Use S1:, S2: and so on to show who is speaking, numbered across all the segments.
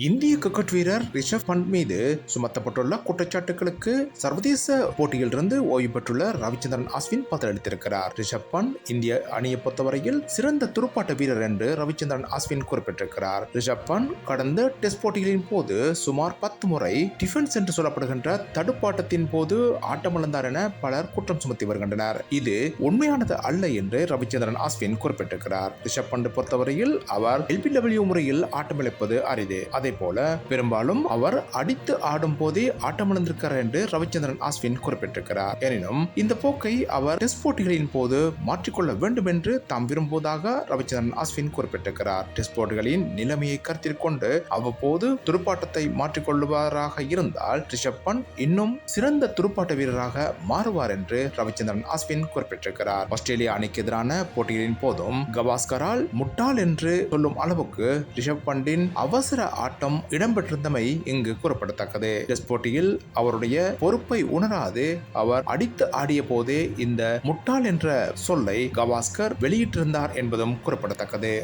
S1: இந்திய கிரிக்கெட் வீரர் ரிஷப் பண்ட் மீது சுமத்தப்பட்டுள்ள குற்றச்சாட்டுகளுக்கு சர்வதேச போட்டியிலிருந்து ஓய்வு பெற்றுள்ள ரவிச்சந்திரன் அஸ்வின் பதிலளித்திருக்கிறார். ரிஷப் பண்ட் இந்திய அணியை பொறுத்தவரையில் சிறந்த துடுப்பாட்ட வீரர் என்று ரவிச்சந்திரன் அஸ்வின் குறிப்பிட்டிருக்கிறார். ரிஷப் பண்ட் கடந்த டெஸ்ட் போட்டிகளின் போது சுமார் 10 முறை டிஃபென்ஸ் என்று சொல்லப்படுகின்ற தடுப்பாட்டத்தின் போது ஆட்டமிழந்தார் என பலர் குற்றம் சுமத்தி வருகின்றனர். இது உண்மையானது அல்ல என்று ரவிச்சந்திரன் அஸ்வின் குறிப்பிட்டிருக்கிறார். ரிஷப் பண்ட் பொறுத்தவரையில் அவர் LBW முறையில் ஆட்டமிழப்பது அரிது. அதே போல பெரும்பாலும் அவர் அடித்து ஆடும் போதே ஆட்டமிழந்திருக்கிறார் என்று ரவிச்சந்திரன் அஸ்வின் குறிப்பிட்டிருக்கிறார். எனினும் இந்த போக்கை அவர் டெஸ்ட் போட்டிகளின் போது மாற்றிக்கொள்ள வேண்டும் என்று தாம் விரும்புவதாக ரவிச்சந்திரன் அஸ்வின் குறிப்பிட்டிருக்கிறார். டெஸ்ட் போட்டிகளின் நிலைமையை கருத்தில் கொண்டு அவ்வப்போது துடுப்பாட்டத்தை மாற்றிக்கொள்ளுவாராக இருந்தால் ரிஷப் பண்ட் இன்னும் சிறந்த துடுப்பாட்ட வீரராக மாறுவார் என்று ரவிச்சந்திரன் அஸ்வின் குறிப்பிட்டிருக்கிறார். ஆஸ்திரேலியா அணிக்கு எதிரான போட்டிகளின் போதும் கவாஸ்கரால் முட்டாள் என்று சொல்லும் அளவுக்கு ரிஷப் பண்டின் அவசர ஆட்டம் இடம்பெற்றிருந்தமை இங்கு கூறப்படத்தக்கது. டெஸ்ட் போட்டியில் அவருடைய பொறுப்பை உணராது அவர் அடித்து ஆடிய போதே இந்த முட்டாள் என்ற சொல்லை கவாஸ்கர் வெளியிட்டிருந்தார் என்பதும் குறிப்பிடத்தக்கது.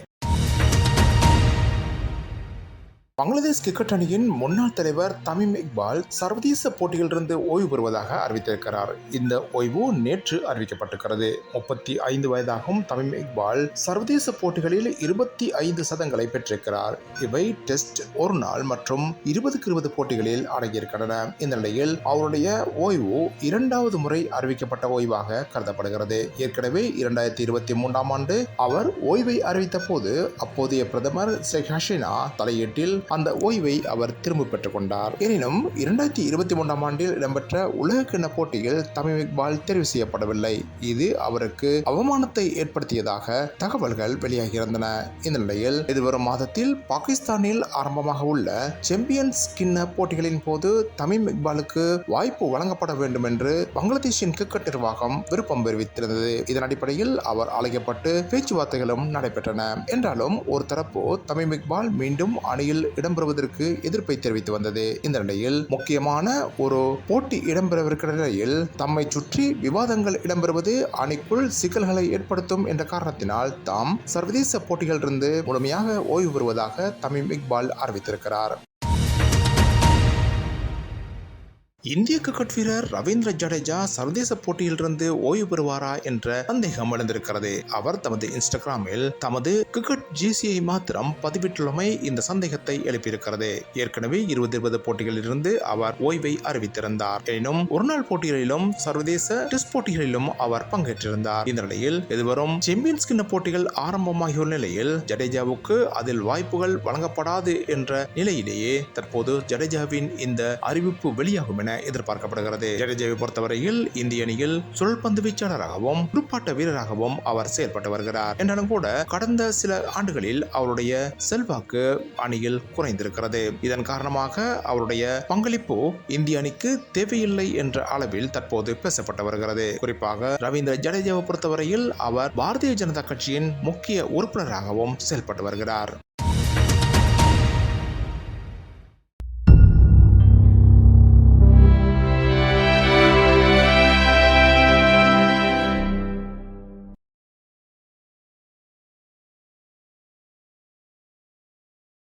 S1: பங்களாதேஷ் கிரிக்கெட் அணியின் முன்னாள் தலைவர் தமீம் இக்பால் சர்வதேச போட்டியிலிருந்து ஓய்வு பெறுவதாக அறிவித்திருக்கிறார். இந்த ஓய்வு நேற்று அறிவிக்கப்பட்டிருக்கிறது. 35 வயதாகும் தமீம் இக்பால் சர்வதேச போட்டிகளில் 25 சதங்களை பெற்றிருக்கிறார். இவை டெஸ்ட், ஒரு நாள் மற்றும் 20-20 போட்டிகளில் அடங்கியிருக்கின்றன. இந்த நிலையில் அவருடைய ஓய்வு 2வது முறை அறிவிக்கப்பட்ட ஓய்வாக கருதப்படுகிறது. ஏற்கனவே 2023ஆம் ஆண்டு அவர் ஓய்வை அறிவித்த போது அப்போதைய பிரதமர் ஷேக் ஹசீனா தலையீட்டில் அந்த ஓய்வை அவர் திரும்ப பெற்றுக் கொண்டார். எனினும் 2023ஆம் ஆண்டில் இடம்பெற்ற உலகக்கிண்ண போட்டியில் தமீம் இக்பால் தெரிவு செய்யப்படவில்லை. இது அவருக்கு அவமானத்தை ஏற்படுத்தியதாக தகவல்கள் வெளியாகியிருந்தன. இந்த நிலையில் எதிர்வரும் மாதத்தில் பாகிஸ்தானில் ஆரம்பமாக உள்ள சாம்பியன்ஸ் கிண்ண போட்டிகளின் போது தமீம் இக்பாலுக்கு வாய்ப்பு வழங்கப்பட வேண்டும் என்று பங்களாதேஷின் கிரிக்கெட் நிர்வாகம் விருப்பம் தெரிவித்திருந்தது. இதன் அடிப்படையில் அவர் அழைக்கப்பட்டு பேச்சுவார்த்தைகளும் நடைபெற்றன. என்றாலும் ஒரு தரப்பு தமீம் இக்பால் மீண்டும் அணியில் இடம்பெறுவதற்கு எதிர்ப்பை தெரிவித்து வந்தது. இந்த நிலையில் முக்கியமான ஒரு போட்டி இடம்பெறவிருக்கிற நிலையில் தம்மை சுற்றி விவாதங்கள் இடம்பெறுவது அணிக்குள் சிக்கல்களை ஏற்படுத்தும் என்ற காரணத்தினால் தாம் சர்வதேச போட்டிகளிலிருந்து முழுமையாக ஓய்வு பெறுவதாக தமீம் இக்பால் அறிவித்திருக்கிறார். இந்திய கிரிக்கெட் வீரர் ரவீந்திர ஜடேஜா சர்வதேச போட்டியிலிருந்து ஓய்வு பெறுவாரா என்ற சந்தேகம் எழுந்திருக்கிறது. அவர் தமது இன்ஸ்டாகிராமில் தமது கிரிக்கெட் ஜிசியை மாத்திரம் பதிவிட்டுள்ளமை இந்த சந்தேகத்தை எழுப்பியிருக்கிறது. ஏற்கனவே 20-20 போட்டிகளிலிருந்து அவர் ஓய்வை அறிவித்திருந்தார். எனினும் ஒருநாள் போட்டிகளிலும் சர்வதேச டெஸ்ட் போட்டிகளிலும் அவர் பங்கேற்றிருந்தார். இந்த நிலையில் எதிர்வரும் சாம்பியன்ஸ் கிண்ண போட்டிகள் ஆரம்பமாகியுள்ள நிலையில் ஜடேஜாவுக்கு அதில் வாய்ப்புகள் வழங்கப்படாது என்ற நிலையிலேயே தற்போது ஜடேஜாவின் இந்த அறிவிப்பு வெளியாகும் என எதிர்பார்க்கப்படுகிறது. ஜடேஜாவை பொறுத்தவரையில் இந்திய அணியில் சுழற்பந்து வீச்சாளராகவும் துடுப்பாட்ட வீரராகவும் அவர் செயல்பட்டு வருகிறார். என்றாலும் கூட கடந்த சில ஆண்டுகளில் அவருடைய செல்வாக்கு அணியில் குறைந்திருக்கிறது. இதன் காரணமாக அவருடைய பங்களிப்பு இந்திய அணிக்கு தேவையில்லை என்ற அளவில் தற்போது பேசப்பட்டு வருகிறது. குறிப்பாக ரவீந்திர ஜடேஜாவை பொறுத்தவரையில் அவர் பாரதிய ஜனதா கட்சியின் முக்கிய உறுப்பினராகவும் செயல்பட்டு வருகிறார்.